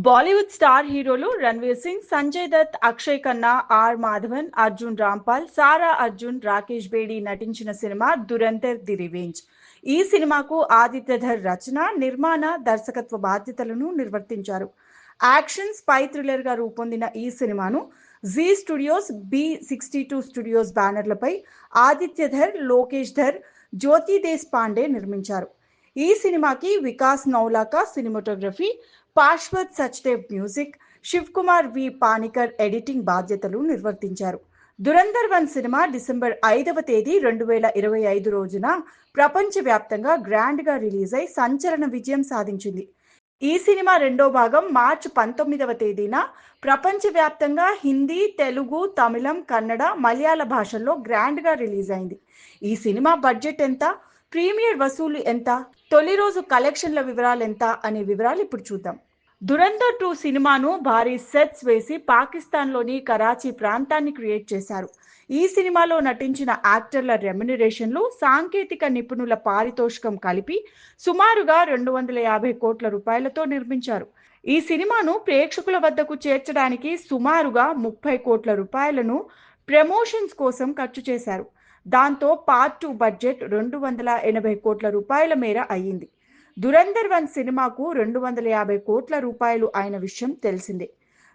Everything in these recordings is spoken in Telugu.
బాలీవుడ్ స్టార్ హీరోలు రణ్వీర్ సింగ్, సంజయ్ దత్, అక్షయ్ ఖన్నా, ఆర్ మాధవన్, అర్జున్ రాంపాల్, సారా అర్జున్, రాకేష్ బేడి నటించిన సినిమా దురంధర్ ది రివెంజ్. ఈ సినిమాకు ఆదిత్యధర్ రచన, నిర్మాణ, దర్శకత్వ బాధ్యతలను నిర్వర్తించారు. యాక్షన్ స్పై థ్రిల్లర్ గా రూపొందిన ఈ సినిమాను G studios, B62 studios బ్యానర్లపై Adityadhar, Lokesh Dhar, జ్యోతి దేశ్ పాండే నిర్మించారు. ఈ సినిమాకి వికాస్ నౌలాకా సినిమాటోగ్రఫీ, పార్శ్వత్ సచ్దేవ్ మ్యూజిక్, శివ్ కుమార్ వి పానికర్ ఎడిటింగ్ బాధ్యతలు నిర్వర్తించారు. దురంధర్ 1 సినిమా డిసెంబర్ 5వ తేదీ 2025 రోజున ప్రపంచవ్యాప్తంగా గ్రాండ్ గా రిలీజ్ అయి సంచలన విజయం సాధించింది. ఈ సినిమా రెండో భాగం మార్చి 19వ తేదీన ప్రపంచవ్యాప్తంగా హిందీ, తెలుగు, తమిళం, కన్నడ, మలయాళ భాషల్లో గ్రాండ్ గా రిలీజ్ అయింది. ఈ సినిమా బడ్జెట్ ఎంత, ప్రీమియర్ వసూలు ఎంత, తొలి రోజు కలెక్షన్ల వివరాలు ఎంత అనే వివరాలు ఇప్పుడు చూద్దాం. దురంధర్ 2 సినిమాను భారీ సెట్స్ వేసి పాకిస్తాన్లోని కరాచీ ప్రాంతాన్ని క్రియేట్ చేశారు. ఈ సినిమాలో నటించిన యాక్టర్ల రెమ్యునరేషన్లు, సాంకేతిక నిపుణుల పారితోషికం కలిపి సుమారుగా 250 కోట్ల రూపాయలతో నిర్మించారు. ఈ సినిమాను ప్రేక్షకుల వద్దకు చేర్చడానికి సుమారుగా 30 కోట్ల రూపాయలను ప్రమోషన్స్ కోసం ఖర్చు చేశారు. దాంతో పార్ట్ 2 బడ్జెట్ 280 కోట్ల రూపాయల మేర అయ్యింది. దురంధర్ 1 సినిమాకు 250 కోట్ల రూపాయలు అయిన విషయం తెలిసిందే.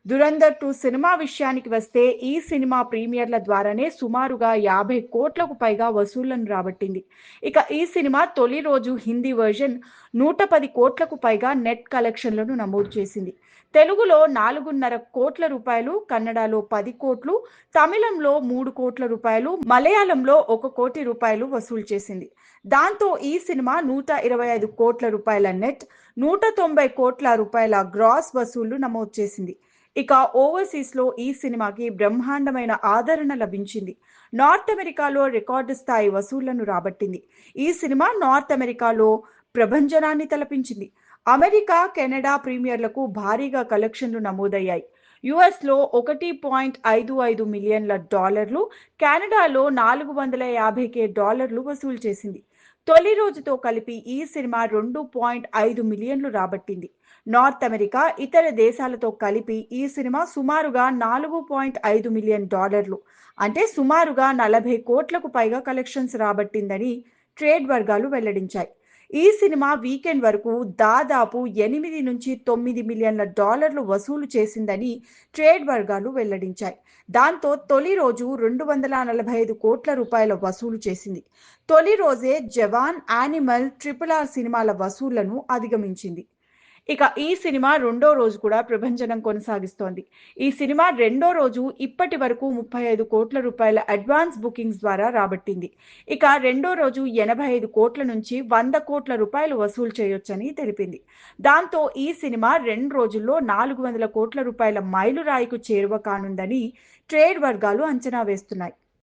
దురంధర్ 2 సినిమా విషయానికి వస్తే ఈ సినిమా ప్రీమియర్ల ద్వారానే సుమారుగా 50 కోట్లకు పైగా వసూళ్లను రాబట్టింది. ఇక ఈ సినిమా తొలి రోజు హిందీ వర్జన్ 110 కోట్లకు పైగా నెట్ కలెక్షన్లను నమోదు చేసింది. తెలుగులో 4.5 కోట్ల రూపాయలు, కన్నడలో 10 కోట్లు, తమిళంలో 3 కోట్ల రూపాయలు, మలయాళంలో 1 కోటి రూపాయలు వసూలు చేసింది. దాంతో ఈ సినిమా 125 కోట్ల రూపాయల నెట్, 190 కోట్ల రూపాయల గ్రాస్ వసూళ్లు నమోదు చేసింది. ఇక ఓవర్సీస్ లో ఈ సినిమాకి బ్రహ్మాండమైన ఆదరణ లభించింది. నార్త్ అమెరికాలో రికార్డు స్థాయి వసూళ్లను రాబట్టింది. ఈ సినిమా నార్త్ అమెరికాలో ప్రభంజనాన్ని తలపించింది. అమెరికా, కెనడా ప్రీమియర్లకు భారీగా కలెక్షన్లు నమోదయ్యాయి. యుఎస్ లో 1.55 మిలియన్ల డాలర్లు, కెనడాలో $450K వసూలు చేసింది. తొలి రోజుతో కలిపి ఈ సినిమా 2.5 మిలియన్లు రాబట్టింది. నార్త్ అమెరికా, ఇతర దేశాలతో కలిపి ఈ సినిమా సుమారుగా $4.5 మిలియన్, అంటే సుమారుగా 40 కోట్లకు పైగా కలెక్షన్స్ రాబట్టిందని ట్రేడ్ వర్గాలు వెల్లడించాయి. ఈ సినిమా వీకెండ్ వరకు దాదాపు 8 నుంచి 9 మిలియన్ల వసూలు చేసిందని ట్రేడ్ వర్గాలు వెల్లడించాయి. దాంతో తొలి రోజు 245 కోట్ల రూపాయల వసూలు చేసింది. తొలి రోజే జవాన్, యానిమల్, RRR సినిమాల వసూళ్లను అధిగమించింది. ఇక ఈ సినిమా రెండో రోజు కూడా ప్రభంజనం కొనసాగిస్తోంది. ఈ సినిమా రెండో రోజు ఇప్పటి వరకు 35 కోట్ల రూపాయల అడ్వాన్స్ బుకింగ్స్ ద్వారా రాబట్టింది. ఇక రెండో రోజు 85 కోట్ల నుంచి 100 కోట్ల రూపాయలు వసూలు చేయొచ్చని తెలిపింది. దాంతో ఈ సినిమా 2 రోజుల్లో 400 కోట్ల రూపాయల మైలురాయికు చేరువ కానుందని ట్రేడ్ వర్గాలు అంచనా వేస్తున్నాయి.